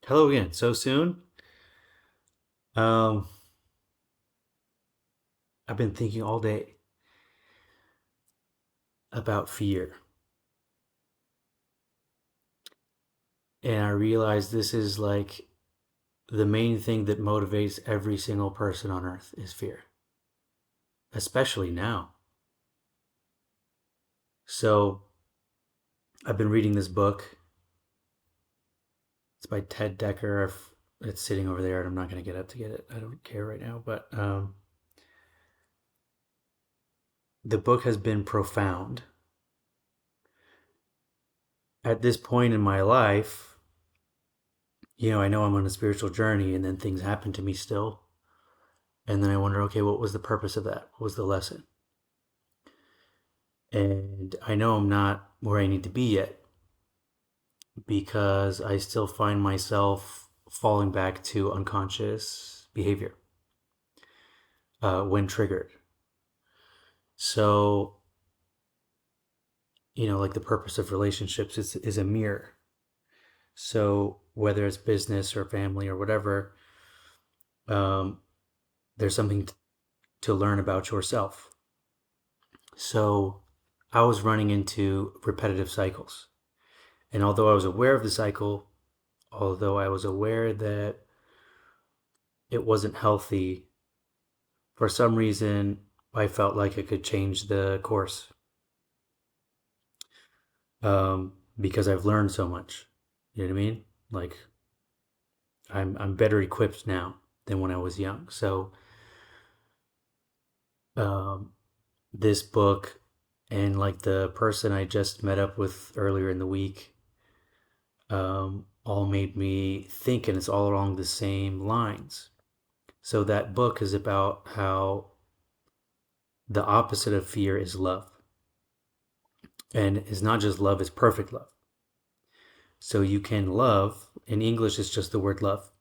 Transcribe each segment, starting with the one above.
Hello again. So soon? Um, I've been thinking all day about fear, and I realize this is like the main thing that motivates every single person on earth is fear, especially now. So I've been reading this book. It's by Ted Decker. It's sitting over there, and I'm not going to get up to get it. I don't care right now, but the book has been profound. At this point in my life, I know I'm on a spiritual journey, and then things happen to me still. And then I wonder, okay, what was the purpose of that? What was the lesson? And I know I'm not where I need to be yet because I still find myself falling back to unconscious behavior when triggered. So, like the purpose of relationships is a mirror. So, whether it's business or family or whatever, um, there's something to learn about yourself. So, I was running into repetitive cycles. And although I was aware of the cycle, although I was aware that it wasn't healthy, for some reason I felt like I could change the course because I've learned so much. You know what I mean? Like I'm better equipped now than when I was young. So um, this book and like the person I just met up with earlier in the week all made me think, and it's all along the same lines. So that book is about how the opposite of fear is love. And it's not just love, it's perfect love. So you can love, in English, it's just the word love.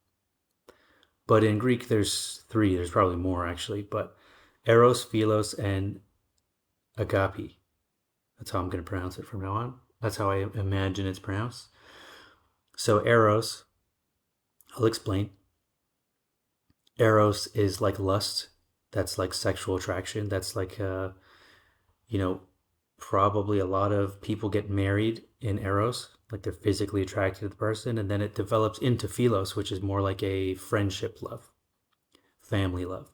But in Greek, there's three, there's probably more actually, but eros, philos, and agape. That's how I'm going to pronounce it from now on. That's how I imagine it's pronounced. So eros, I'll explain. Eros is like lust. That's like sexual attraction. That's like, you know, probably a lot of people get married in eros, like they're physically attracted to the person, and then it develops into philos, which is more like a friendship love, family love,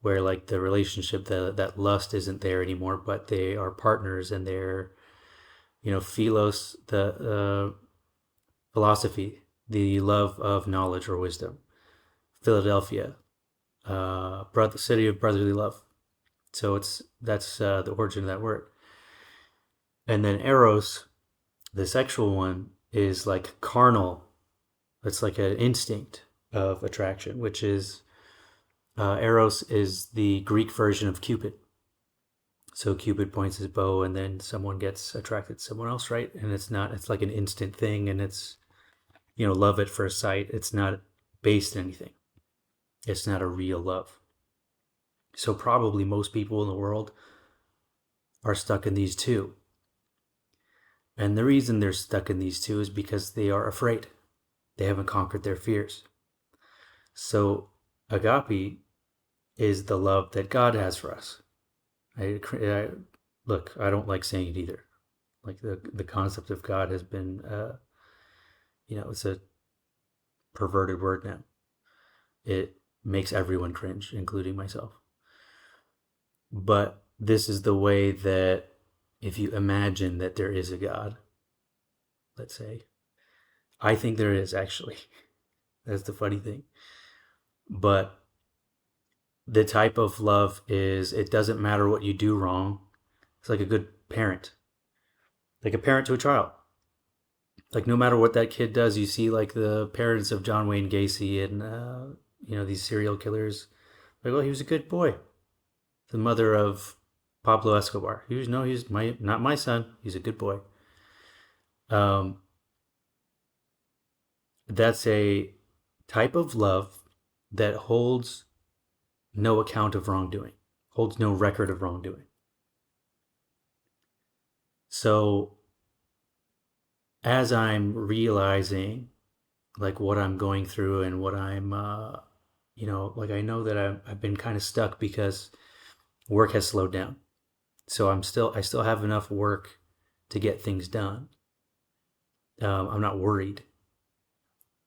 where like the relationship, that lust isn't there anymore, but they are partners, and they're, philos, the philosophy, the love of knowledge or wisdom. Philadelphia, brother, city of brotherly love. So that's the origin of that word. And then eros, the sexual one, is like carnal. It's like an instinct of attraction, which is eros is the Greek version of Cupid. So Cupid points his bow, and then someone gets attracted to someone else, right? And it's not. It's like an instant thing, and it's love at first sight. It's not based in anything. It's not a real love. So probably most people in the world are stuck in these two. And the reason they're stuck in these two is because they are afraid. They haven't conquered their fears. So agape is the love that God has for us. Look, I don't like saying it either. Like the concept of God has been, it's a perverted word now. It makes everyone cringe, including myself. But this is the way that if you imagine that there is a God, let's say, I think there is actually. That's the funny thing. But the type of love is it doesn't matter what you do wrong. It's like a good parent, like a parent to a child. Like no matter what that kid does, you see like the parents of John Wayne Gacy and these serial killers. Like, oh, he was a good boy. The mother of Pablo Escobar. He's my not my son. He's a good boy. Um, that's a type of love that holds no account of wrongdoing, holds no record of wrongdoing. So as I'm realizing like what I'm going through and what I'm, like I know that I've been kind of stuck because work has slowed down. So I still have enough work to get things done. I'm not worried,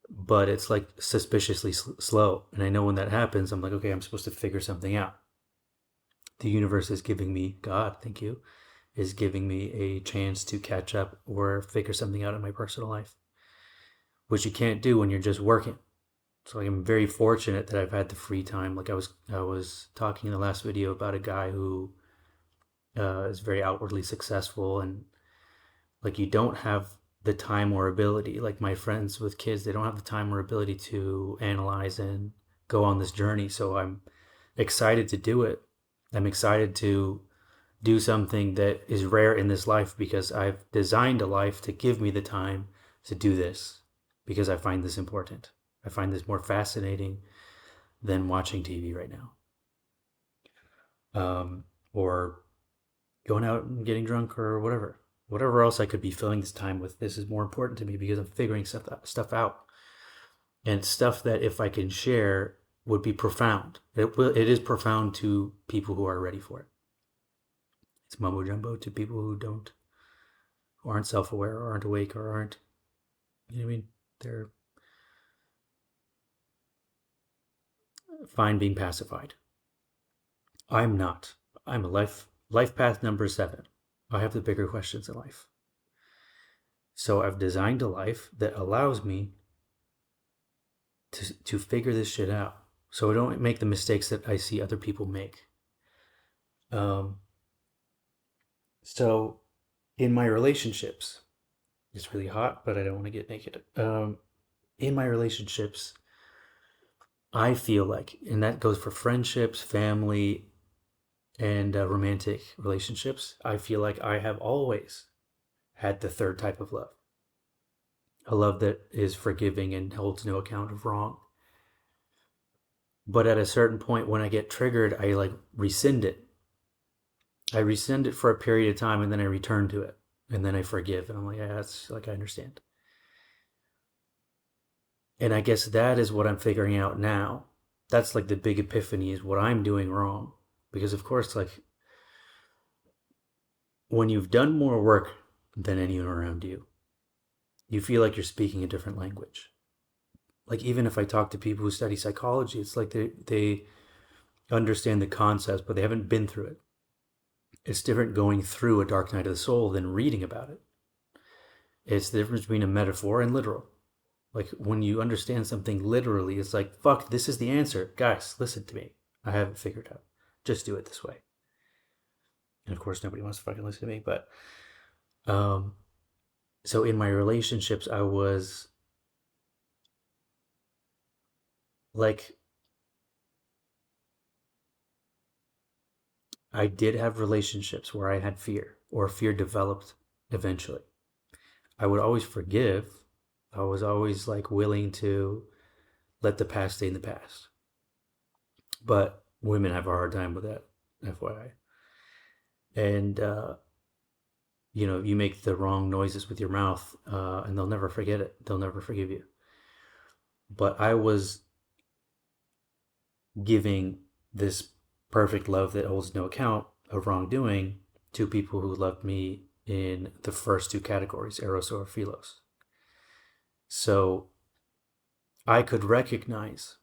but it's like suspiciously slow. And I know when that happens, I'm like, okay, I'm supposed to figure something out. The universe is giving me, God, thank you, is giving me a chance to catch up or figure something out in my personal life, which you can't do when you're just working. So I'm very fortunate that I've had the free time. Like I was talking in the last video about a guy who is very outwardly successful, and like you don't have the time or ability. Like my friends with kids, they don't have the time or ability to analyze and go on this journey. So I'm excited to do it. I'm excited to do something that is rare in this life because I've designed a life to give me the time to do this because I find this important. I find this more fascinating than watching TV right now, or going out and getting drunk or whatever. Whatever else I could be filling this time with, this is more important to me because I'm figuring stuff out, and stuff that if I can share would be profound. It is profound to people who are ready for it. It's mumbo jumbo to people who aren't self aware or aren't awake or aren't, you know what I mean? They're fine being pacified. I'm not. I'm a life path number 7. I have the bigger questions in life. So I've designed a life that allows me to figure this shit out. So I don't make the mistakes that I see other people make. Um, so in my relationships, it's really hot, but I don't want to get naked. In my relationships, I feel like, and that goes for friendships, family, and romantic relationships, I feel like I have always had the third type of love, a love that is forgiving and holds no account of wrong. But at a certain point, when I get triggered, I like rescind it. I rescind it for a period of time and then I return to it. And then I forgive. And I'm like, yeah, that's like, I understand. And I guess that is what I'm figuring out now. That's like the big epiphany is what I'm doing wrong. Because, of course, like when you've done more work than anyone around you, you feel like you're speaking a different language. Like, even if I talk to people who study psychology, it's like they understand the concepts, but they haven't been through it. It's different going through a dark night of the soul than reading about it. It's the difference between a metaphor and literal. Like when you understand something literally, it's like, fuck, this is the answer. Guys, listen to me. I have it figured out. Just do it this way. And of course, nobody wants to fucking listen to me. But um, so in my relationships, I was like, I did have relationships where I had fear or fear developed eventually. I would always forgive. I was always like willing to let the past stay in the past. But women have a hard time with that, FYI. And you make the wrong noises with your mouth, and they'll never forget it. They'll never forgive you. But I was giving this perfect love that holds no account of wrongdoing to people who loved me in the first two categories, eros or philos. So I could recognize,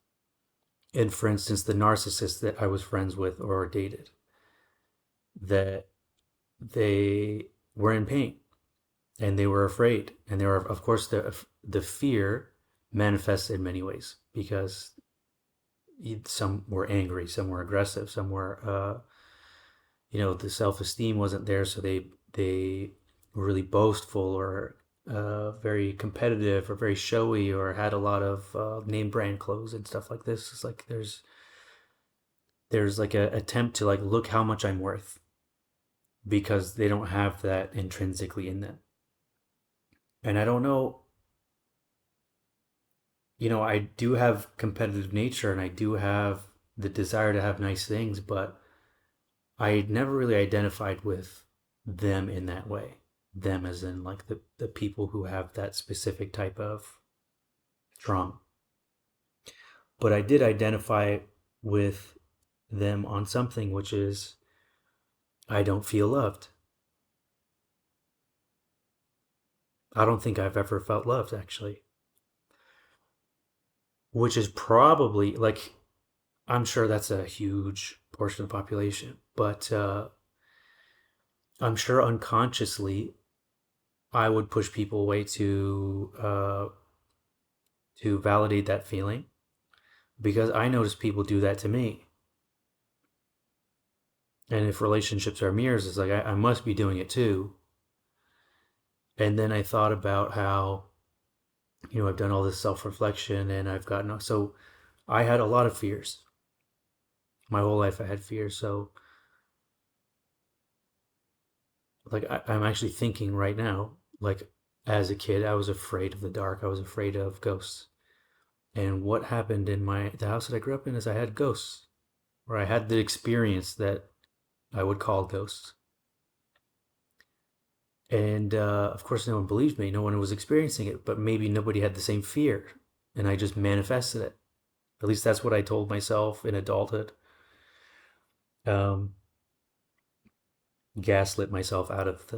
and for instance, the narcissist that I was friends with or dated, that they were in pain and they were afraid, and they were, of course, the fear manifests in many ways because some were angry, some were aggressive, some were the self-esteem wasn't there, so they were really boastful or very competitive or very showy or had a lot of name brand clothes and stuff like this. It's like there's like a attempt to like look how much I'm worth because they don't have that intrinsically in them. And I don't know, I do have competitive nature and I do have the desire to have nice things, but I never really identified with them in that way. Them as in like the people who have that specific type of trauma. But I did identify with them on something, which is I don't feel loved. I don't think I've ever felt loved, actually, which is probably like, I'm sure that's a huge portion of the population, but I'm sure unconsciously I would push people away to validate that feeling because I notice people do that to me. And if relationships are mirrors, it's like I must be doing it too. And then I thought about how, I've done all this self reflection and I've gotten, so I had a lot of fears. My whole life I had fears. So, like, I'm actually thinking right now, like, as a kid, I was afraid of the dark. I was afraid of ghosts. And what happened in the house that I grew up in is I had ghosts, or I had the experience that I would call ghosts. And of course, no one believed me. No one was experiencing it, but maybe nobody had the same fear. And I just manifested it. At least that's what I told myself in adulthood. Um, Gaslit myself out of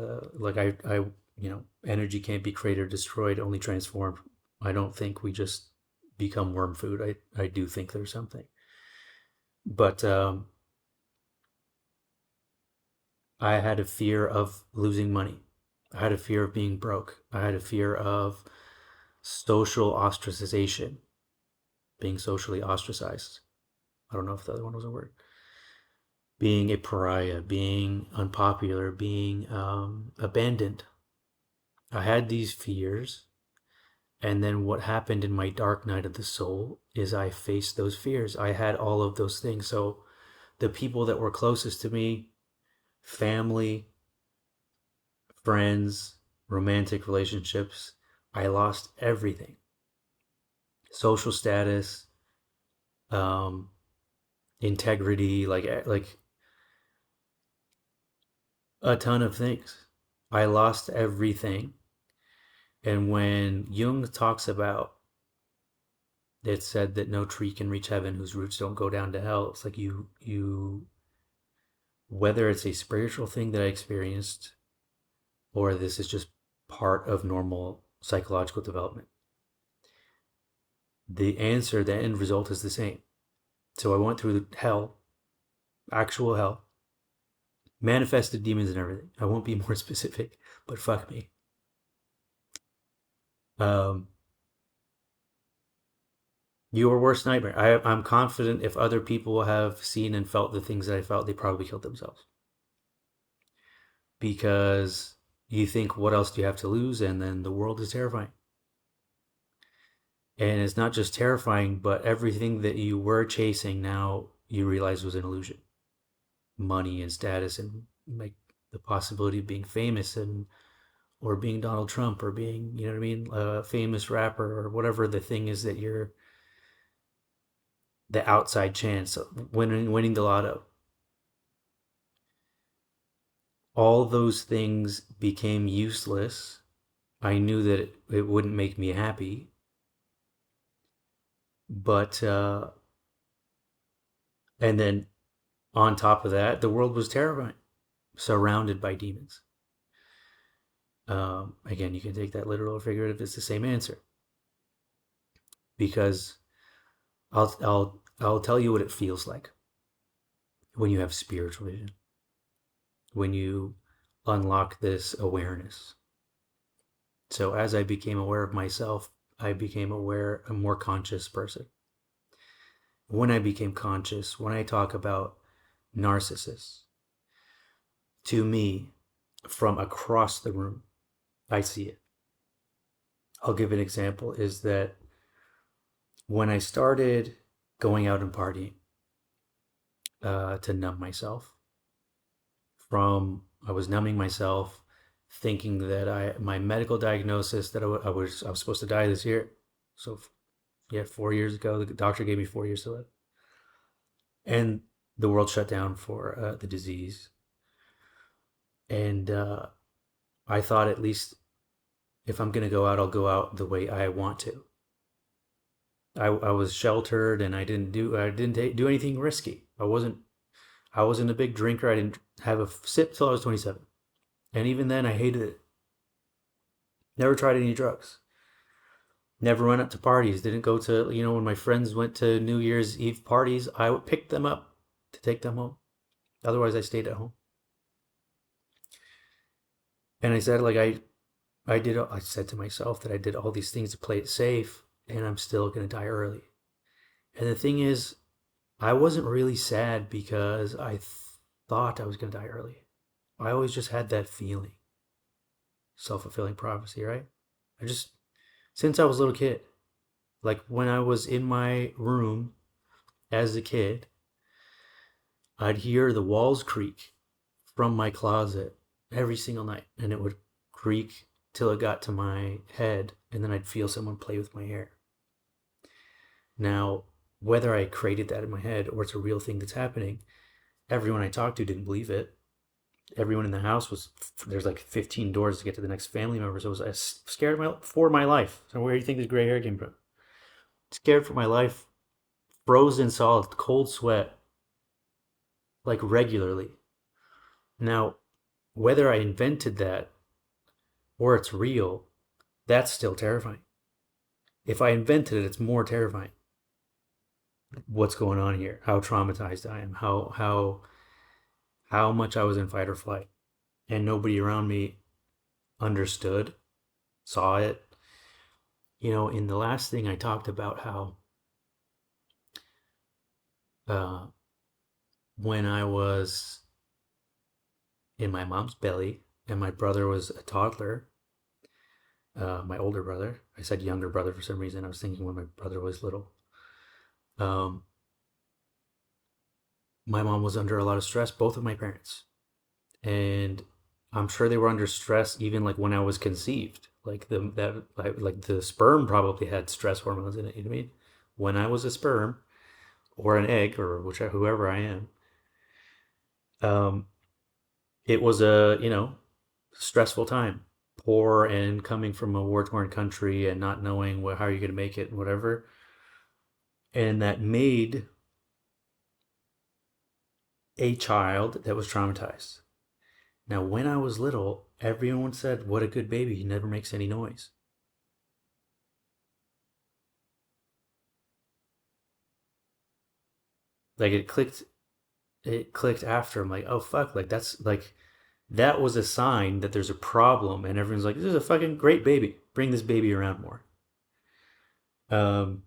energy can't be created or destroyed, only transformed. I don't think we just become worm food. I do think there's something. But I had a fear of losing money. I had a fear of being broke. I had a fear of social ostracization, being socially ostracized. I don't know if the other one was a word. Being a pariah, being unpopular, being abandoned. I had these fears. And then what happened in my dark night of the soul is I faced those fears. I had all of those things. So the people that were closest to me, family, friends, romantic relationships, I lost everything. Social status, um, integrity, like a ton of things. I lost everything. And when Jung talks about it, said that no tree can reach heaven whose roots don't go down to hell. It's like you whether it's a spiritual thing that I experienced or this is just part of normal psychological development. The end result is the same. So I went through hell, actual hell, manifested demons and everything. I won't be more specific, but fuck me. Um, your worst nightmare. I'm confident if other people have seen and felt the things that I felt, they probably killed themselves. Because you think, what else do you have to lose? And then the world is terrifying. And it's not just terrifying, but everything that you were chasing now you realize was an illusion. Money and status and like the possibility of being famous and or being Donald Trump or being, you know what I mean, a famous rapper or whatever the thing is that you're the outside chance of winning the lotto. All those things became useless. I knew that it wouldn't make me happy, but and then on top of that, the world was terrifying, surrounded by demons. Again, you can take that literal or figurative. It's the same answer because I'll tell you what it feels like when you have spiritual vision, when you unlock this awareness. So as I became aware of myself, I became aware, a more conscious person. When I became conscious, when I talk about narcissists, to me, from across the room, I see it. I'll give an example is that when I started going out and partying to numb myself, I was numbing myself, thinking that my medical diagnosis that I was supposed to die this year. So yeah, 4 years ago, the doctor gave me 4 years to live, and the world shut down for the disease. And I thought at least if I'm gonna go out, I'll go out the way I want to. I was sheltered and I didn't do anything risky. I wasn't a big drinker. I didn't have a sip till I was 27. And even then I hated it. Never tried any drugs. Never went out to parties. Didn't go to, when my friends went to New Year's Eve parties, I would pick them up to take them home. Otherwise I stayed at home. And I said, like, I said to myself that I did all these things to play it safe and I'm still going to die early. And the thing is, I wasn't really sad because thought I was going to die early. I always just had that feeling. Self-fulfilling prophecy, right? I just, since I was a little kid, like when I was in my room as a kid, I'd hear the walls creak from my closet every single night, and it would creak till it got to my head, and then I'd feel someone play with my hair. Now, whether I created that in my head or it's a real thing that's happening, everyone I talked to didn't believe it. Everyone in the house there's like 15 doors to get to the next family member, so I was scared for my life. So where do you think this gray hair came from? Scared for my life, frozen solid, cold sweat, like regularly. Now, whether I invented that or it's real, that's still terrifying. If I invented it, it's more terrifying. What's going on here? How traumatized I am? How much I was in fight or flight, and nobody around me understood, saw it. In the last thing I talked about how uh, when I was in my mom's belly and my brother was a toddler, my older brother. I said younger brother for some reason. I was thinking when my brother was little. Um, my mom was under a lot of stress, both of my parents. And I'm sure they were under stress even like when I was conceived. Like the sperm probably had stress hormones in it, you know what I mean? When I was a sperm or an egg or whoever I am, um, it was a, stressful time. Poor and coming from a war-torn country and not knowing how you're going to make it and whatever. And that made a child that was traumatized. Now, when I was little, everyone said, "What a good baby, he never makes any noise." Like it clicked after. I'm like, oh fuck, like that's like that was a sign that there's a problem, and everyone's like, "This is a fucking great baby. Bring this baby around more." Um,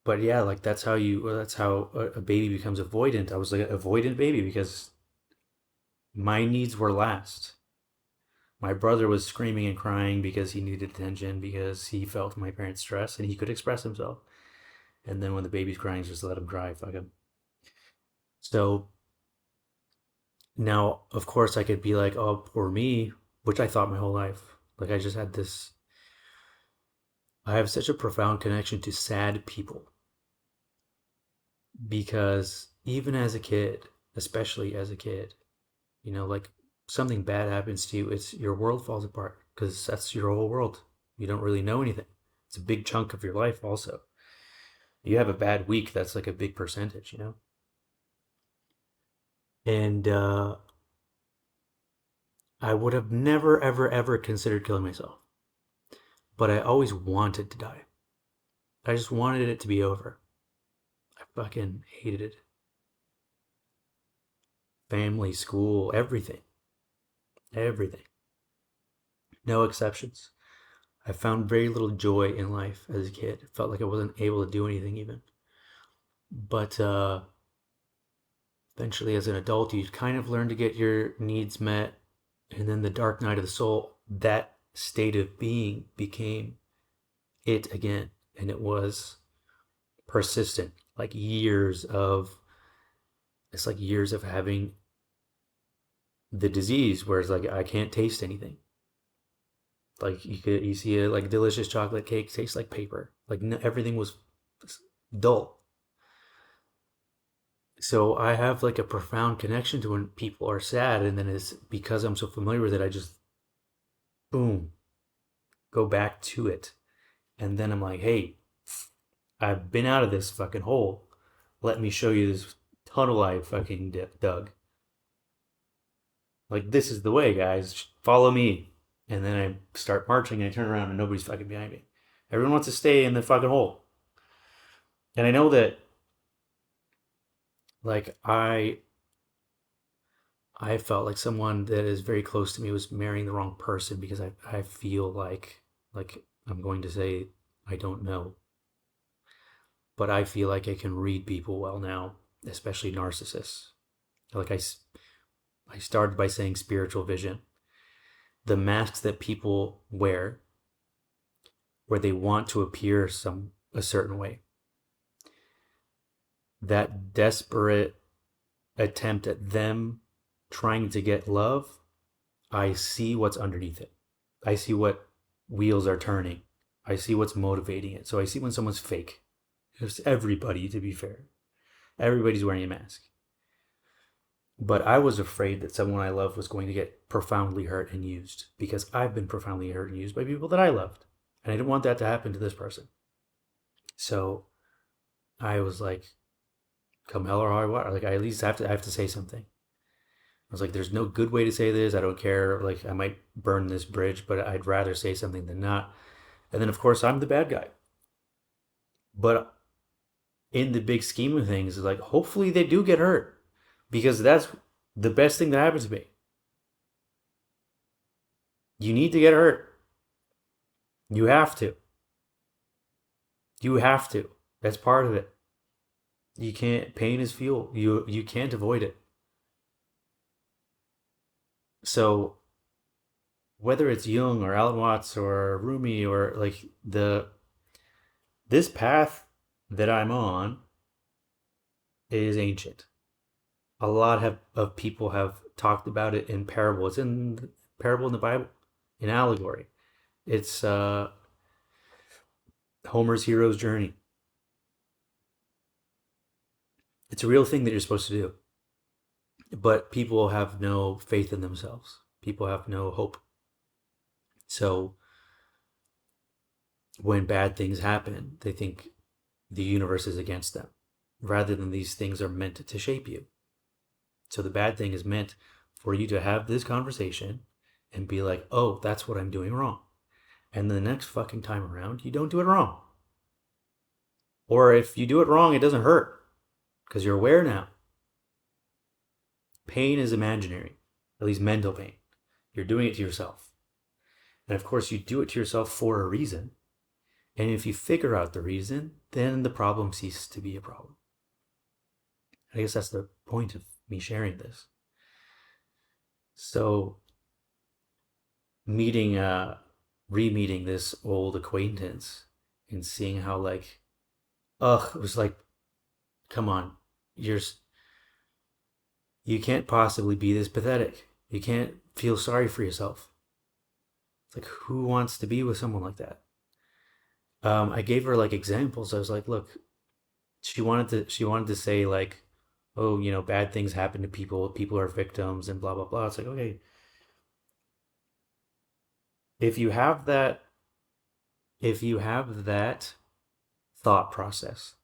but yeah, like that's how a baby becomes avoidant. I was like an avoidant baby because my needs were last. My brother was screaming and crying because he needed attention because he felt my parents' stress and he could express himself. And then when the baby's crying, just let him cry. Fuck him. So now, of course, I could be like, oh, poor me, which I thought my whole life. Like, I just had this. I have such a profound connection to sad people because even as a kid, especially as a kid, like something bad happens to you, it's your world falls apart because that's your whole world. You don't really know anything. It's a big chunk of your life, also. You have a bad week, that's like a big percentage. And I would have never, ever, ever considered killing myself. But I always wanted to die. I just wanted it to be over. I fucking hated it. Family, school, everything. Everything. No exceptions. I found very little joy in life as a kid. It felt like I wasn't able to do anything even. But eventually, as an adult, you kind of learn to get your needs met. And then the dark night of the soul, that state of being became it again. And it was persistent. It's like years of having the disease where it's like I can't taste anything. Like you see a like delicious chocolate cake tastes like paper. Like no, everything was dull. So I have like a profound connection to when people are sad, and then it's because I'm so familiar with it. I just boom, go back to it. And then I'm like, hey, I've been out of this fucking hole. Let me show you this tunnel I fucking dug. Like, this is the way, guys. Follow me. And then I start marching and I turn around and nobody's fucking behind me. Everyone wants to stay in the fucking hole. And I know that, like, I felt like someone that is very close to me was marrying the wrong person because I feel like I'm going to say I don't know, but I feel like I can read people well now, especially narcissists. Like I started by saying spiritual vision. The masks that people wear where they want to appear a certain way. That desperate attempt at them trying to get love, I see what's underneath it. I see what wheels are turning. I see what's motivating it. So I see when someone's fake. It's everybody, to be fair. Everybody's wearing a mask. But I was afraid that someone I loved was going to get profoundly hurt and used because I've been profoundly hurt and used by people that I loved. And I didn't want that to happen to this person. So I was like, come hell or high water. Like, I at least I have to say something. I was like, there's no good way to say this. I don't care. Like, I might burn this bridge, but I'd rather say something than not. And then, of course, I'm the bad guy. But in the big scheme of things, like, hopefully they do get hurt because that's the best thing that happened to me. You need to get hurt. You have to. You have to. That's part of it. You can't. Pain is fuel. You can't avoid it. So whether it's Jung or Alan Watts or Rumi or like this path that I'm on is ancient. A lot of people have talked about it in parable. It's in parable in the Bible, in allegory. It's Homer's hero's journey. It's a real thing that you're supposed to do. But people have no faith in themselves. People have no hope. So when bad things happen, they think the universe is against them, rather than these things are meant to shape you. So the bad thing is meant for you to have this conversation and be like, oh, that's what I'm doing wrong. And the next fucking time around, you don't do it wrong. Or if you do it wrong, it doesn't hurt because you're aware now. Pain is imaginary, at least mental pain. You're doing it to yourself. And of course, you do it to yourself for a reason. And if you figure out the reason, then the problem ceases to be a problem. I guess that's the point of me sharing this. So, re-meeting this old acquaintance and seeing how like, it was like, come on, you can't possibly be this pathetic. You can't feel sorry for yourself. It's like, who wants to be with someone like that? I gave her like examples. I was like, look, she wanted to say like, oh, bad things happen to people. People are victims and blah blah blah. It's like, okay, if you have that, if you have that thought process,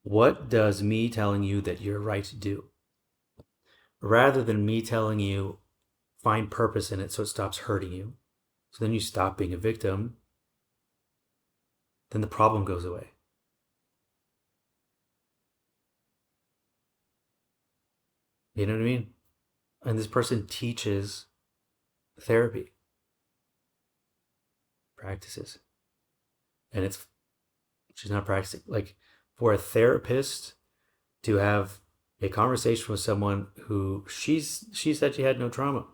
what does me telling you that you're right do? Rather than me telling you, find purpose in it so it stops hurting you. So then you stop being a victim. Then the problem goes away. You know what I mean? And this person teaches therapy practices. And she's not practicing. Like, for a therapist to have a conversation with someone who she said she had no trauma,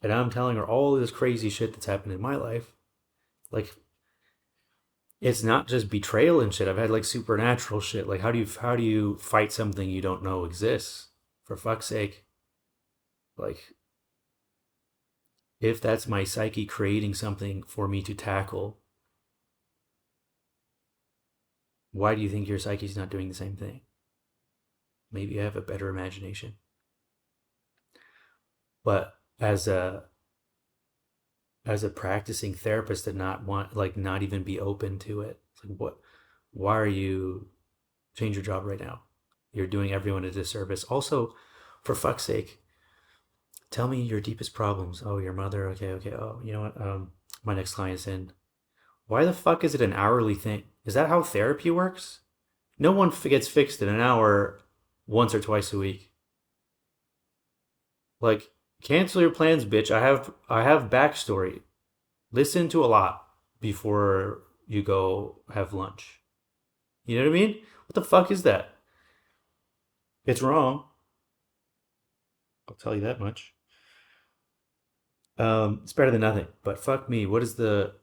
and I'm telling her all this crazy shit that's happened in my life, like, it's not just betrayal and shit. I've had like supernatural shit. Like, how do you fight something you don't know exists? For fuck's sake. Like, if that's my psyche creating something for me to tackle, why do you think your psyche's not doing the same thing? Maybe you have a better imagination. But as a as a practicing therapist to not want, like, not even be open to it. It's like, what? Why are you change your job right now? You're doing everyone a disservice. Also, for fuck's sake, tell me your deepest problems. Oh, your mother. Okay, okay. Oh, you know what? My next client's in. Why the fuck is it an hourly thing? Is that how therapy works? No one gets fixed in an hour once or twice a week. Like, cancel your plans, bitch. I have backstory. Listen to a lot before you go have lunch. You know what I mean? What the fuck is that? It's wrong. I'll tell you that much. It's better than nothing. But fuck me. What is the?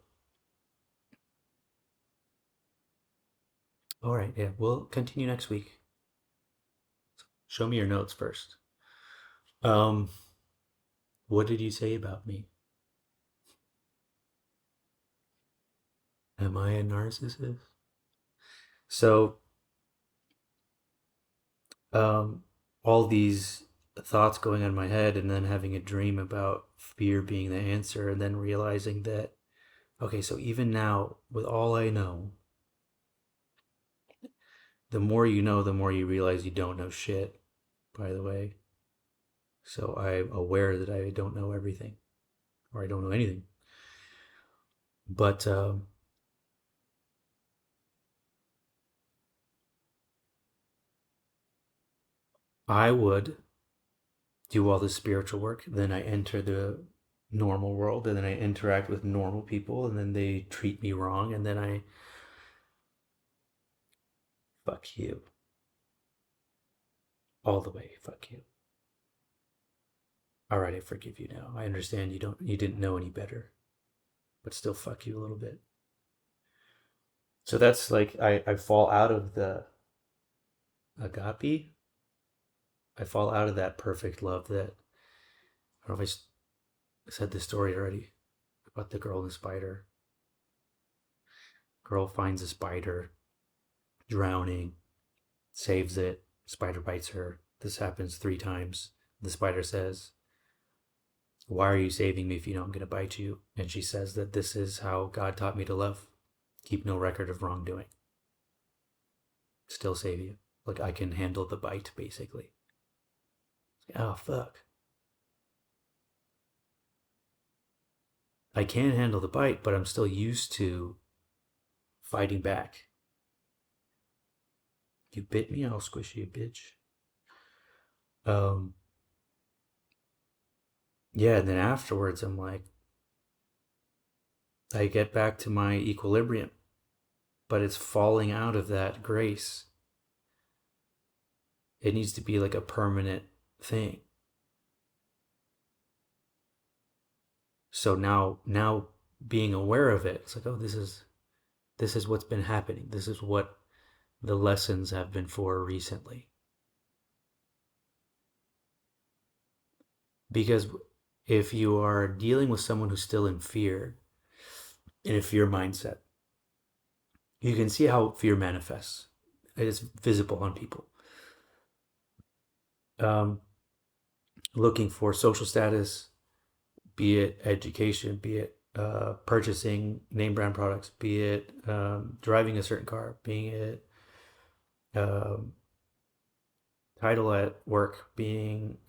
All right, yeah. We'll continue next week. Show me your notes first. Um, what did you say about me? Am I a narcissist? So, um, all these thoughts going on in my head, and then having a dream about fear being the answer, and then realizing that, okay, so even now, with all I know, the more you know, the more you realize you don't know shit, by the way. So I'm aware that I don't know everything, or I don't know anything. But I would do all the spiritual work, then I enter the normal world, and then I interact with normal people, and then they treat me wrong, and then I fuck you all the way. Fuck you. All right, I forgive you now. I understand you didn't know any better, but still fuck you a little bit. So that's like I fall out of the agape. I fall out of that perfect love that I don't know if I said this story already about the girl and the spider. Girl finds a spider drowning, saves it. Spider bites her. This happens 3 times. The spider says, "Why are you saving me if you know I'm going to bite you?" And she says that this is how God taught me to love. Keep no record of wrongdoing. Still save you. Like, I can handle the bite, basically. Oh, fuck. I can handle the bite, but I'm still used to fighting back. You bit me, I'll squish you, bitch. Um, yeah, and then afterwards, I'm like, I get back to my equilibrium, but it's falling out of that grace. It needs to be like a permanent thing. So now being aware of it, it's like, oh, this is what's been happening. This is what the lessons have been for recently. Because if you are dealing with someone who's still in fear, in a fear mindset, you can see how fear manifests. It is visible on people. Um, Looking for social status, be it education, be it purchasing name brand products, be it driving a certain car, being it um, title at work, being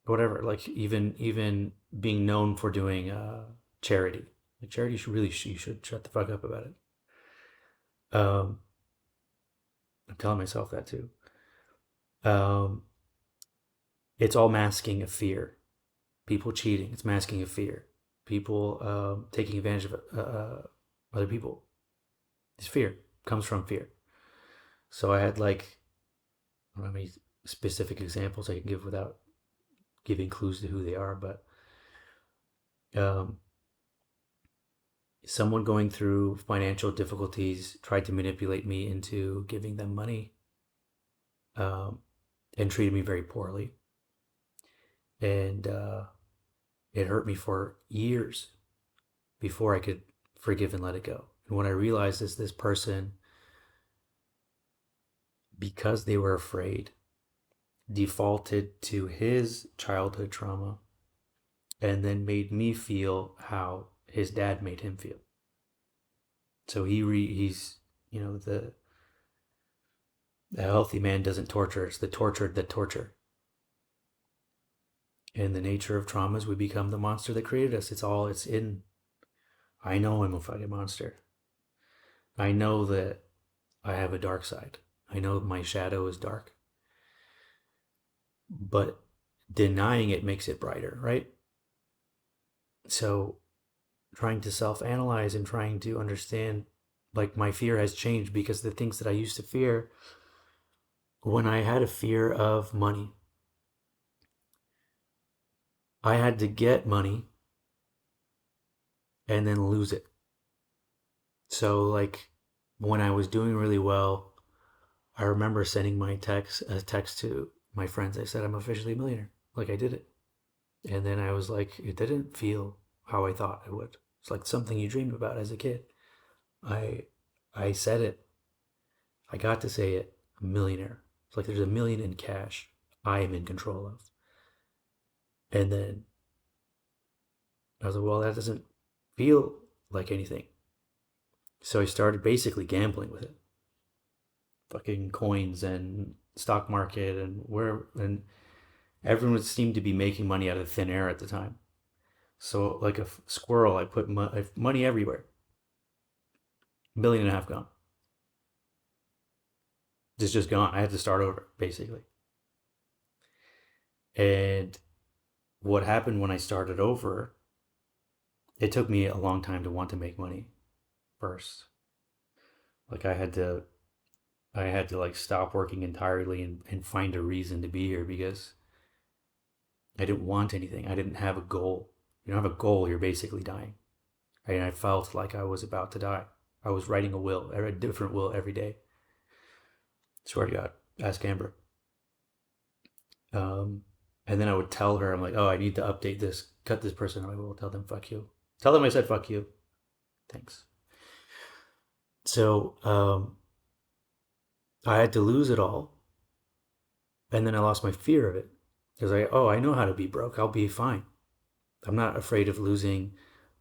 whatever, like even being known for doing charity. Like, charity should really, you should shut the fuck up about it. Um, I'm telling myself that too. Um, it's all masking a fear. People cheating, it's masking a fear. People taking advantage of other people. It's fear. It comes from fear. So I had, like, I don't know how many specific examples I can give without giving clues to who they are, but um, someone going through financial difficulties tried to manipulate me into giving them money, um, and treated me very poorly. And it hurt me for years before I could forgive and let it go. And what I realized is this person, because they were afraid, defaulted to his childhood trauma and then made me feel how his dad made him feel. So he's, you know, the healthy man doesn't torture, it's the tortured that torture. In the nature of traumas, we become the monster that created us. It's in. I know I'm a fucking monster. I know that I have a dark side. I know my shadow is dark. But denying it makes it brighter, right? So trying to self analyze and trying to understand, like, my fear has changed because the things that I used to fear, when I had a fear of money, I had to get money and then lose it. So, like, when I was doing really well, I remember sending a text to my friends. I said, I'm officially a millionaire. Like, I did it. And then I was like, it didn't feel how I thought it would. It's like something you dreamed about as a kid. I I said it. I got to say it. A millionaire. It's like there's 1 million in cash I am in control of. And then I was like, well, that doesn't feel like anything. So I started basically gambling with it. Fucking coins and stock market and everyone seemed to be making money out of thin air at the time. So like a squirrel, I put money everywhere. 1.5 million gone. It's just gone. I had to start over basically. And what happened when I started over? It took me a long time to want to make money first. Like I had to like stop working entirely and find a reason to be here because I didn't want anything. I didn't have a goal. You don't have a goal, you're basically dying. And I felt like I was about to die. I was writing a different will every day. Swear to God, ask Amber. Um, and then I would tell her, I'm like, oh, I need to update this, cut this person out. I will tell them, fuck you. Tell them I said fuck you. Thanks. So I had to lose it all. And then I lost my fear of it. Because I know how to be broke. I'll be fine. I'm not afraid of losing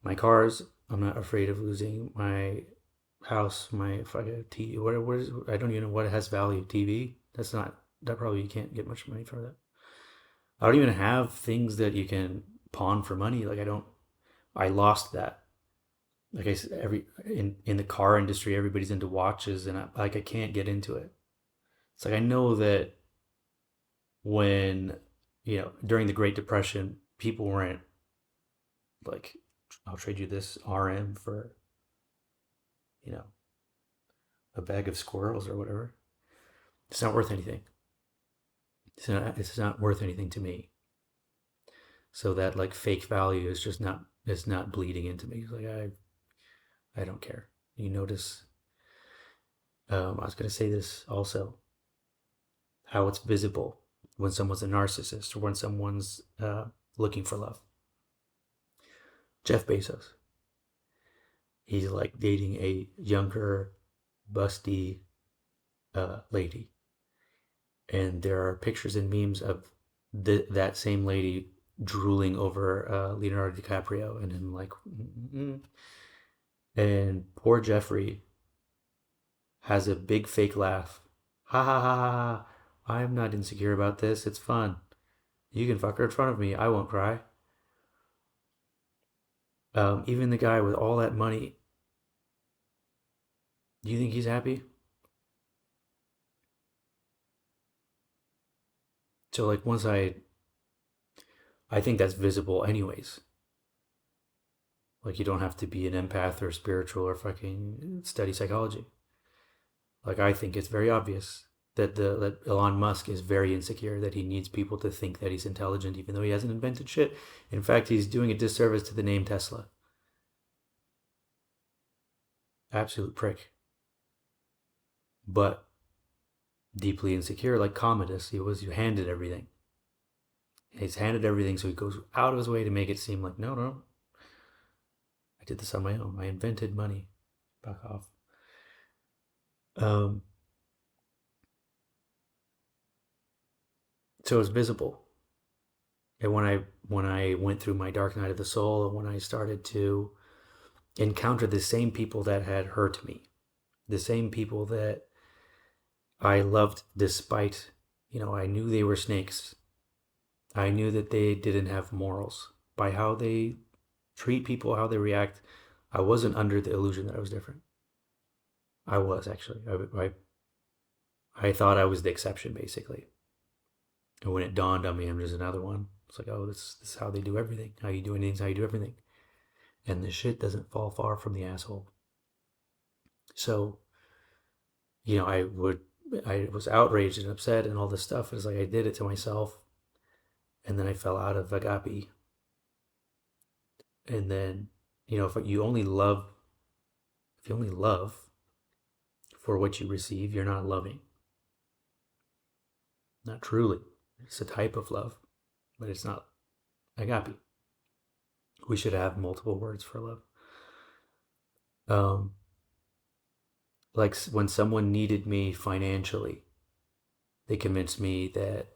my cars. I'm not afraid of losing my house, my fucking TV. What is, I don't even know what has value. TV? That probably you can't get much money for that. I don't even have things that you can pawn for money. Like I lost that. Like I said, in the car industry, everybody's into watches, and I can't get into it. It's like I know that when during the Great Depression, people weren't like, I'll trade you this RM for you know a bag of squirrels or whatever. It's not worth anything. It's not worth anything to me. So that like fake value is just not it's not bleeding into me. It's like I don't care. You notice I was going to say this also, how it's visible when someone's a narcissist or when someone's looking for love. Jeff Bezos, he's like dating a younger, busty lady. And there are pictures and memes of that same lady drooling over Leonardo DiCaprio and him like, mm-mm. And poor Jeffrey has a big fake laugh. Ha ha ha ha. I'm not insecure about this. It's fun. You can fuck her in front of me. I won't cry. Even the guy with all that money, do you think he's happy? So like I think that's visible anyways. Like you don't have to be an empath or spiritual or fucking study psychology. Like I think it's very obvious that Elon Musk is very insecure, that he needs people to think that he's intelligent even though he hasn't invented shit. In fact, he's doing a disservice to the name Tesla. Absolute prick. But deeply insecure, like Commodus. He handed everything. He's handed everything, so he goes out of his way to make it seem like, no, no, I did this on my own. I invented money. Back off. Um, so it's visible. And when I went through my dark night of the soul, and when I started to encounter the same people that had hurt me, the same people that I loved despite, I knew they were snakes. I knew that they didn't have morals. By how they treat people, how they react, I wasn't under the illusion that I was different. I was actually. I thought I was the exception, basically. And when it dawned on me, I'm just another one. It's like, oh, this is how they do everything. How you do anything is how you do everything. And the shit doesn't fall far from the asshole. So, you know, I was outraged and upset and all this stuff. It's like I did it to myself. And then I fell out of Agape. And then, if you only love for what you receive, you're not loving. Not truly. It's a type of love, but it's not agape. We should have multiple words for love. Um, like when someone needed me financially, they convinced me that,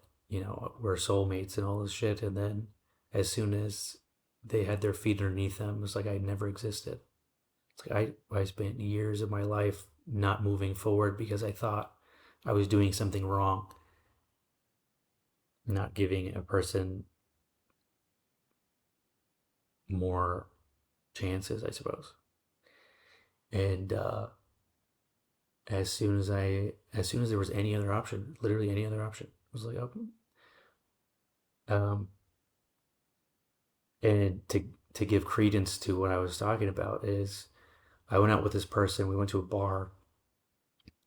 we're soulmates and all this shit. And then as soon as they had their feet underneath them, it's like I never existed. It's like I spent years of my life not moving forward because I thought I was doing something wrong, not giving a person more chances, I suppose. And as soon as there was any other option, literally any other option, it was like, oh, um, and to give credence to what I was talking about is I went out with this person. We went to a bar,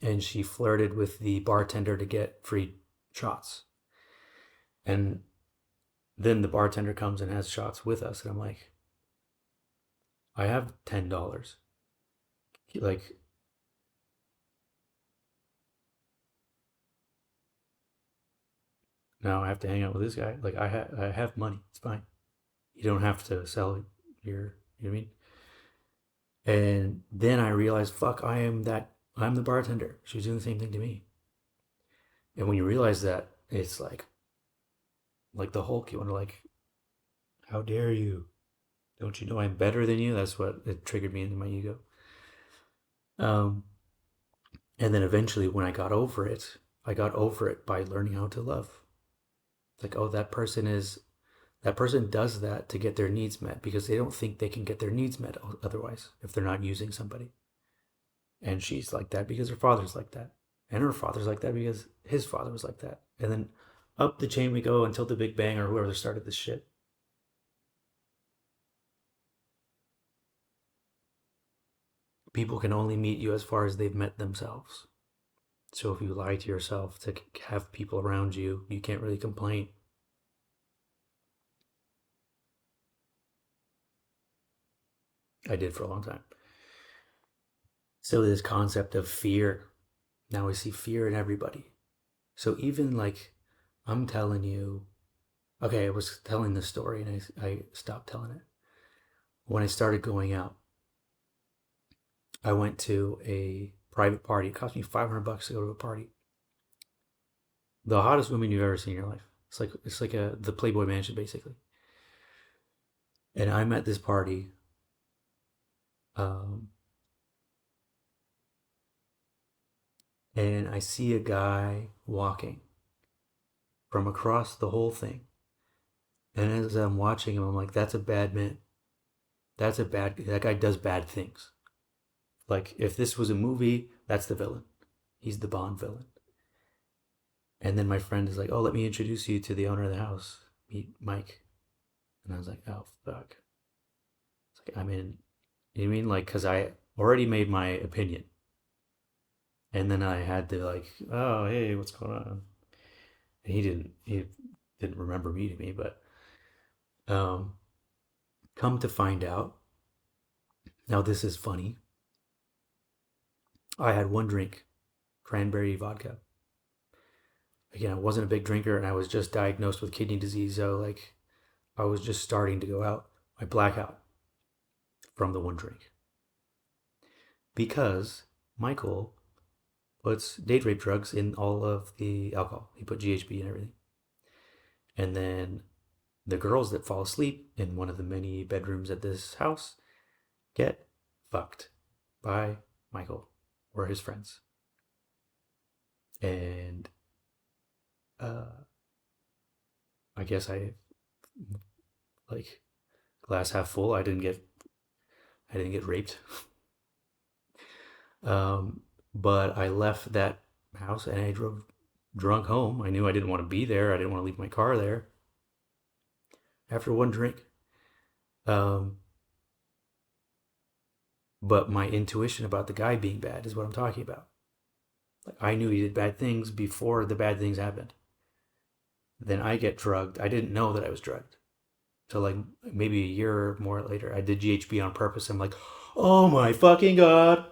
and she flirted with the bartender to get free shots. And then the bartender comes and has shots with us, and I'm like, I have $10. Like, now I have to hang out with this guy. Like, I have money. It's fine. You don't have to sell you know what I mean? And then I realized, fuck, I'm the bartender. She was doing the same thing to me. And when you realize that, it's like the Hulk. You want to like, how dare you? Don't you know I'm better than you? That's what it triggered me into my ego. Um, and then eventually, when I got over it by learning how to love. It's like, oh, that person does that to get their needs met because they don't think they can get their needs met otherwise if they're not using somebody. And she's like that because her father's like that. And her father's like that because his father was like that. And then up the chain we go until the Big Bang or whoever started this shit. People can only meet you as far as they've met themselves. So if you lie to yourself to have people around you, you can't really complain. I did for a long time. So this concept of fear, now I see fear in everybody. So even like I'm telling you, okay, I was telling this story and I stopped telling it. When I started going out, I went to a private party. It cost me $500 to go to a party. The hottest woman you've ever seen in your life. It's like the Playboy Mansion basically. And I'm at this party, um, and I see a guy walking from across the whole thing. And as I'm watching him, I'm like, that's a bad man. That guy does bad things. Like, if this was a movie, that's the villain. He's the Bond villain. And then my friend is like, oh, let me introduce you to the owner of the house. Meet Mike. And I was like, oh, fuck. It's like, I'm in. You know what I mean? Like, because I already made my opinion. And then I had to, like, oh, hey, what's going on? And he didn't remember meeting me, but um, come to find out, now this is funny. I had one drink, cranberry vodka. Again, I wasn't a big drinker and I was just diagnosed with kidney disease. So, like, I was just starting to go out. I black out from the one drink because Michael puts date rape drugs in all of the alcohol. He put GHB and everything. And then the girls that fall asleep in one of the many bedrooms at this house get fucked by Michael or his friends. And uh, I guess I like glass half full. I didn't get raped. Um, but I left that house and I drove drunk home. I knew I didn't want to be there. I didn't want to leave my car there after one drink. Um, but my intuition about the guy being bad is what I'm talking about. Like, I knew he did bad things before the bad things happened. Then I get drugged. I didn't know that I was drugged. So like maybe a year or more later, I did GHB on purpose. I'm like, oh my fucking god,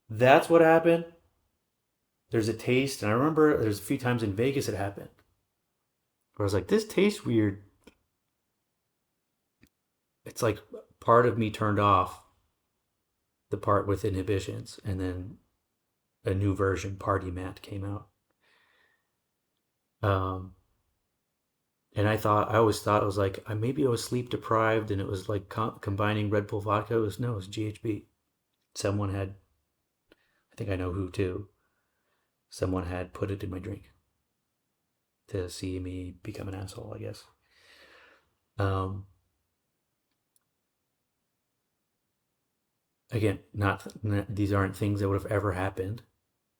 that's what happened. There's a taste, and I remember there's a few times in Vegas it happened where I was like, this tastes weird. It's like part of me turned off the part with inhibitions, and then a new version, Party Matt, came out. Um, and I always thought it was like, maybe I was sleep deprived, and it was like combining Red Bull vodka. It was GHB. Someone had, I think I know who too. Someone had put it in my drink to see me become an asshole, I guess. Um, Again, not these aren't things that would have ever happened.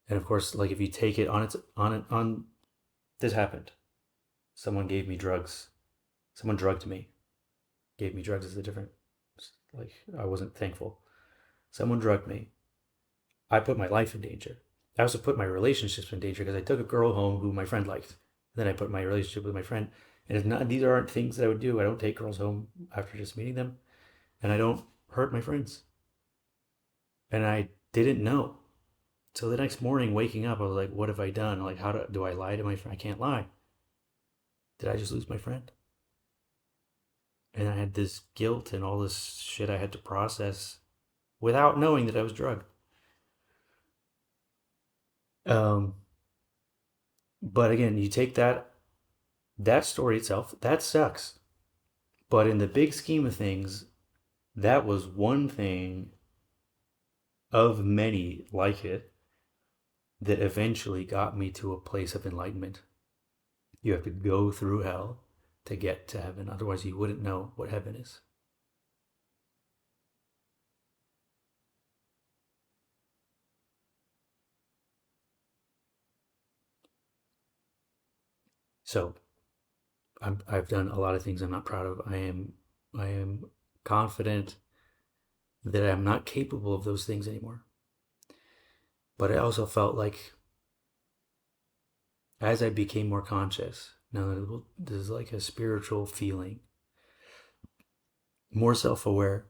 And of course, like if you take it on its on this happened. Someone gave me drugs. Someone drugged me. Gave me drugs is a different, like I wasn't thankful. Someone drugged me. I put my life in danger. I also put my relationships in danger because I took a girl home who my friend liked. Then I put my relationship with my friend. And it's not, these aren't things that I would do. I don't take girls home after just meeting them. And I don't hurt my friends. And I didn't know. So the next morning, waking up, I was like, what have I done? Like, do I lie to my friend? I can't lie. Did I just lose my friend? And I had this guilt and all this shit I had to process without knowing that I was drugged. Um, but again, you take that story itself, that sucks. But in the big scheme of things, that was one thing of many like it that eventually got me to a place of enlightenment. You have to go through hell to get to heaven. Otherwise, you wouldn't know what heaven is. So I've done a lot of things I'm not proud of. I am confident that I'm not capable of those things anymore. But I also felt like as I became more conscious, now this is like a spiritual feeling, more self-aware.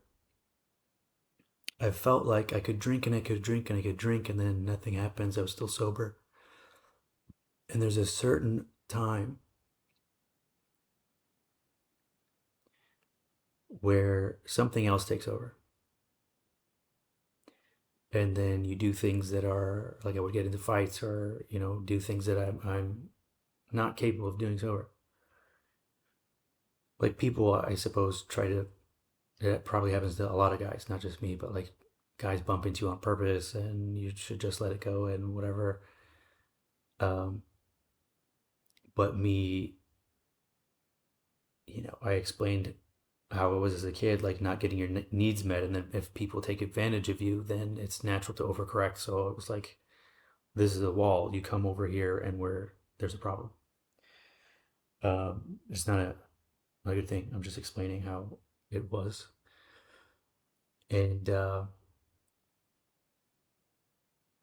I felt like I could drink and I could drink and I could drink and then nothing happens. I was still sober. And there's a certain time where something else takes over. And then you do things that are like I would get into fights or, do things that I'm not capable of doing sober. Like people, I suppose, try to, it probably happens to a lot of guys, not just me, but like guys bump into you on purpose and you should just let it go and whatever. Um, but me, I explained how it was as a kid, like not getting your needs met. And then if people take advantage of you, then it's natural to overcorrect. So it was like, this is a wall. You come over here and there's a problem. It's not a good thing. I'm just explaining how it was. And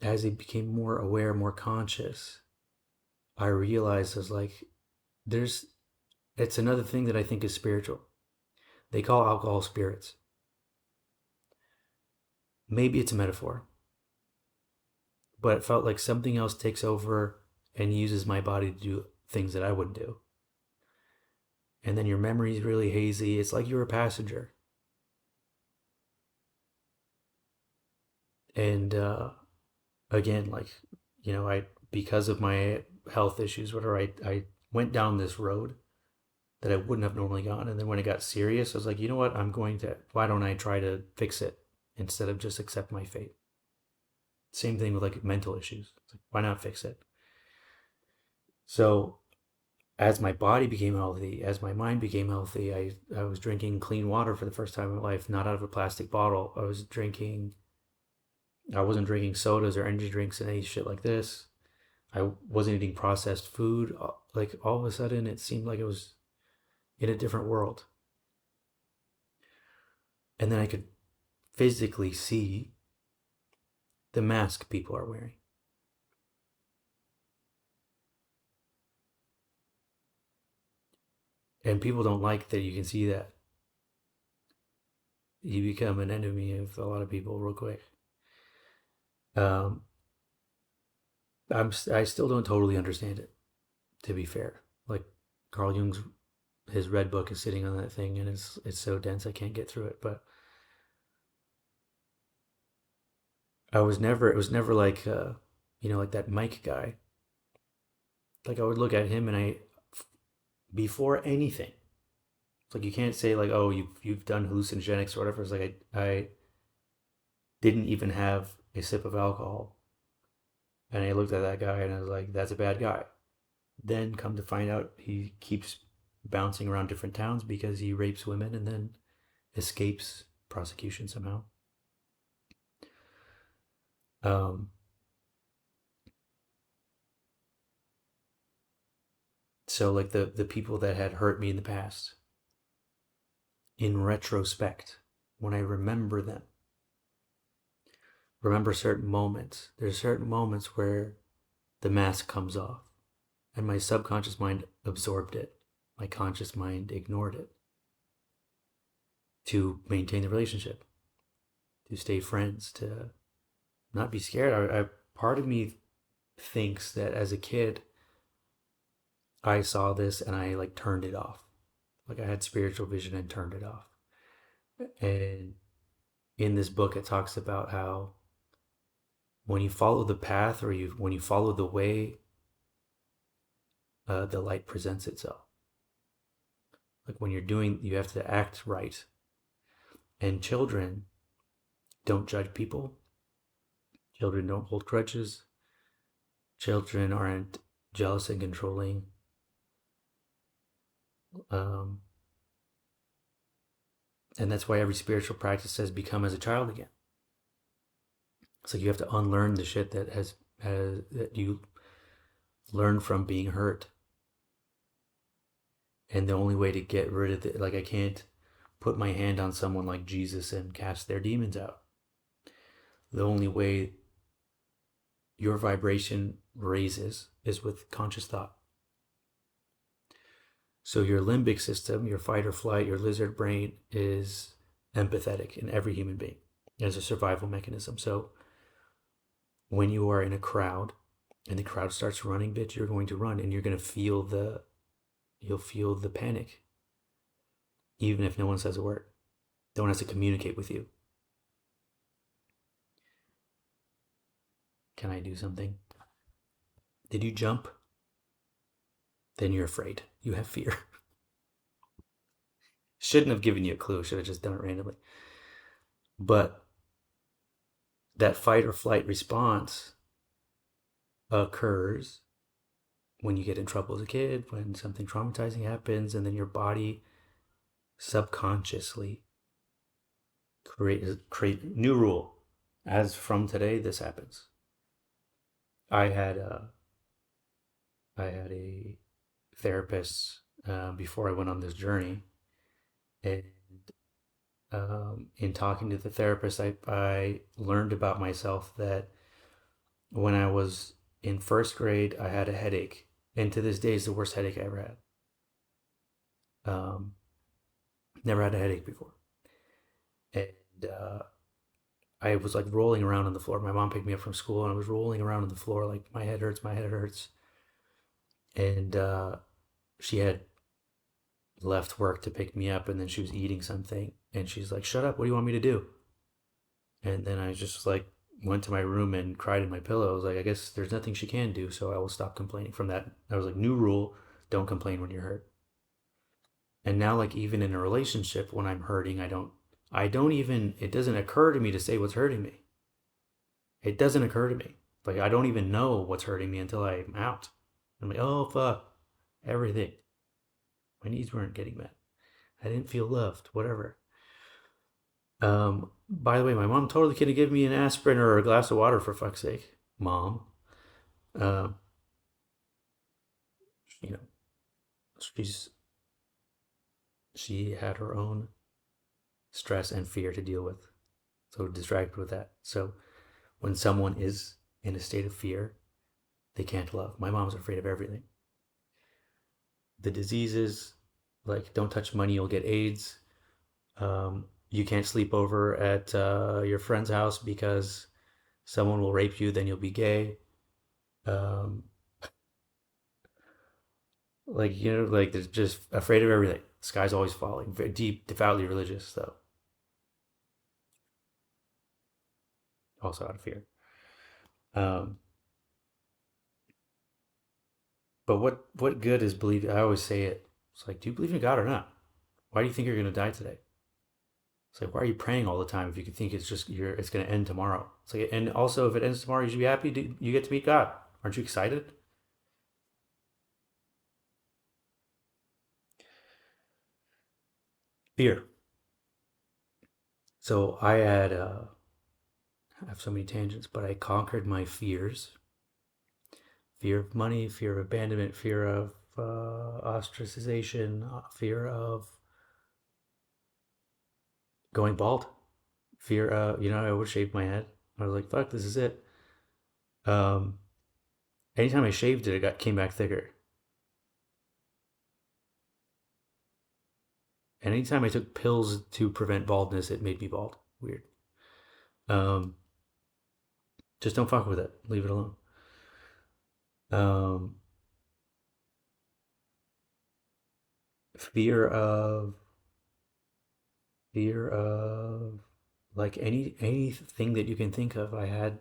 as I became more aware, more conscious, I realized I was like, there's, it's another thing that I think is spiritual. They call alcohol spirits. Maybe it's a metaphor, but it felt like something else takes over and uses my body to do things that I wouldn't do. And then your memory is really hazy. It's like you're a passenger. And again, like, I, because of my health issues, whatever, I went down this road that I wouldn't have normally gone. And then when it got serious, I was like, you know what? Why don't I try to fix it instead of just accept my fate? Same thing with like mental issues. Like, why not fix it? So as my body became healthy, as my mind became healthy, I was drinking clean water for the first time in my life, not out of a plastic bottle. I wasn't drinking sodas or energy drinks and any shit like this. I wasn't eating processed food. Like all of a sudden, it seemed like it was in a different world. And then I could physically see the mask people are wearing. And people don't like that you can see that. You become an enemy of a lot of people real quick. Um, I still don't totally understand it, to be fair. Like Carl Jung's his red book is sitting on that thing and it's so dense I can't get through it. But it was never like like that Mike guy. Like I would look at him and before anything, it's like you can't say like, oh, you've done hallucinogenics or whatever. It's like I didn't even have a sip of alcohol. And I looked at that guy and I was like, that's a bad guy. Then come to find out he keeps bouncing around different towns because he rapes women and then escapes prosecution somehow. Um, so like the people that had hurt me in the past, in retrospect, when I remember certain moments, there's certain moments where the mask comes off and my subconscious mind absorbed it. My conscious mind ignored it to maintain the relationship, to stay friends, to not be scared. Part of me thinks that as a kid, I saw this and I like turned it off. Like I had spiritual vision and turned it off. And in this book, it talks about how when you follow the path or when you follow the way, the light presents itself. Like when you have to act right. And children don't judge people. Children don't hold grudges. Children aren't jealous and controlling. Um, and that's why every spiritual practice says become as a child again. It's like you have to unlearn the shit that you learn from being hurt. And the only way to get rid of it, like I can't put my hand on someone like Jesus and cast their demons out. The only way your vibration raises is with conscious thought. So your limbic system, your fight or flight, your lizard brain is empathetic in every human being as a survival mechanism. So when you are in a crowd and the crowd starts running, bitch, you're going to run and you're going to you'll feel the panic, even if no one says a word. No one has to communicate with you. Can I do something? Did you jump? Then you're afraid. You have fear. Shouldn't have given you a clue. Should have just done it randomly. But that fight or flight response occurs when you get in trouble as a kid, when something traumatizing happens, and then your body subconsciously create new rule. As from today, this happens. I had a therapist before I went on this journey, and in talking to the therapist, I learned about myself that when I was in first grade, I had a headache, and to this day, it's the worst headache I ever had. Never had a headache before, and I was like rolling around on the floor. My mom picked me up from school, and I was rolling around on the floor like my head hurts, my head hurts, and she had left work to pick me up, and then she was eating something, and she's like, "Shut up! What do you want me to do?" And then I just like went to my room and cried in my pillow. I was like, I guess there's nothing she can do, so I will stop complaining. From that, I was like, new rule: don't complain when you're hurt. And now, like, even in a relationship, when I'm hurting, I don't even, it doesn't occur to me to say what's hurting me. It doesn't occur to me. Like, I don't even know what's hurting me until I'm out. I'm like, oh, fuck, everything. My needs weren't getting met. I didn't feel loved, whatever. By the way, my mom totally could have given me an aspirin or a glass of water for fuck's sake. Mom. Um, you know, she's she had her own stress and fear to deal with. So distracted with that. So when someone is in a state of fear, they can't love. My mom's afraid of everything. The diseases, like don't touch money, you'll get AIDS. You can't sleep over at your friend's house because someone will rape you, then you'll be gay. Um, like they're just afraid of everything. The sky's always falling. Very deep, devoutly religious, though. Also out of fear. Um, but what good is believing? I always say it. It's like, do you believe in God or not? Why do you think you're gonna die today? It's like, why are you praying all the time if you can think it's gonna end tomorrow? It's like, and also if it ends tomorrow, you should be happy. You get to meet God. Aren't you excited? Fear. So I have so many tangents, but I conquered my fears: fear of money, fear of abandonment, fear of ostracization, fear of going bald, fear. I would shave my head. I was like, fuck, this is it. Um, Anytime I shaved it, it got came back thicker. And anytime I took pills to prevent baldness, it made me bald. Weird. Um, just don't fuck with it. Leave it alone. Um, fear of fear of like anything that you can think of. I had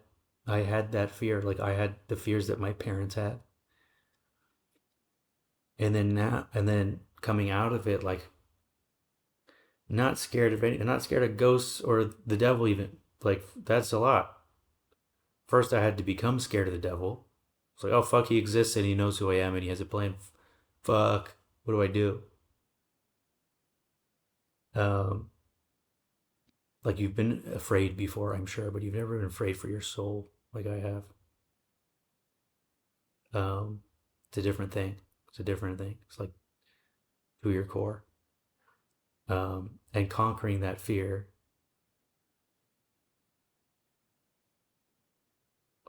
that fear. Like I had the fears that my parents had, and then coming out of it, like not scared of ghosts or the devil even. Like that's a lot. First, I had to become scared of the devil. It's like, oh fuck, he exists and he knows who I am and he has a plan. Fuck, what do I do? Um, like you've been afraid before, I'm sure, but you've never been afraid for your soul like I have. It's a different thing. It's a different thing. It's like to your core. And conquering that fear,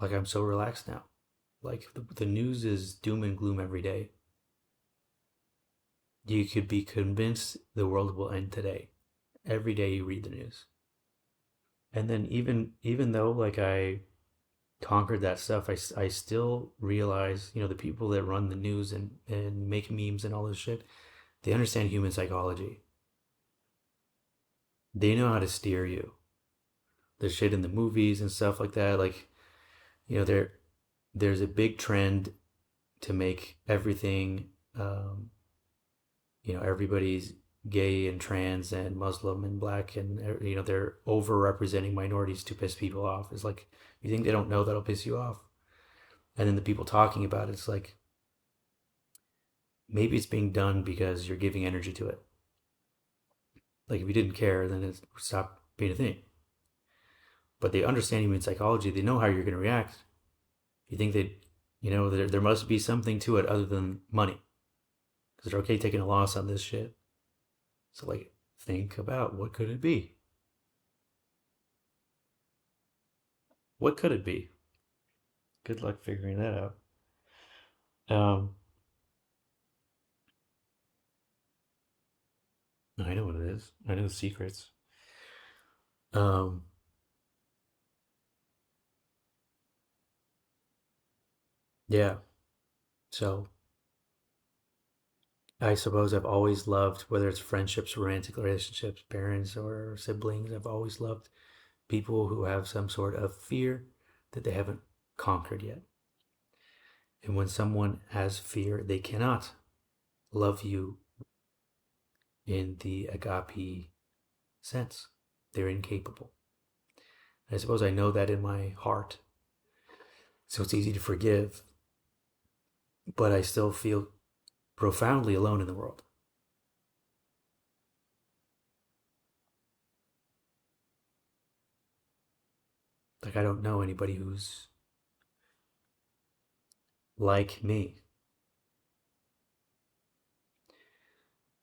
like I'm so relaxed now. Like the news is doom and gloom every day. You could be convinced the world will end today. Every day you read the news. And then even though like I conquered that stuff, I still realize, the people that run the news and make memes and all this shit, they understand human psychology. They know how to steer you. There's shit in the movies and stuff like that. Like, there's a big trend to make everything, everybody's gay and trans and Muslim and black, and they're overrepresenting minorities to piss people off. It's like, you think they don't know that'll piss you off, and then the people talking about it's like, maybe it's being done because you're giving energy to it. Like if you didn't care, then it would stop being a thing. But they understand human psychology. They know how you're going to react. You think that there must be something to it other than money, because they're okay taking a loss on this shit. So like, think about what could it be? What could it be? Good luck figuring that out. Um, I know what it is. I know the secrets. Um, yeah. So I suppose I've always loved, whether it's friendships, romantic relationships, parents, or siblings. I've always loved people who have some sort of fear that they haven't conquered yet. And when someone has fear, they cannot love you in the agape sense. They're incapable. I suppose I know that in my heart, so it's easy to forgive, but I still feel profoundly alone in the world. Like, I don't know anybody who's like me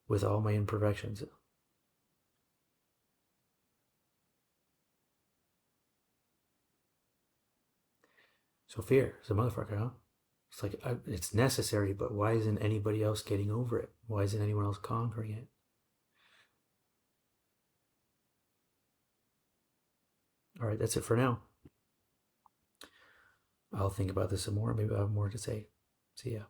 with all my imperfections. So fear is a motherfucker, huh? It's like, it's necessary, but why isn't anybody else getting over it? Why isn't anyone else conquering it? All right, that's it for now. I'll think about this some more. Maybe I'll have more to say. See ya.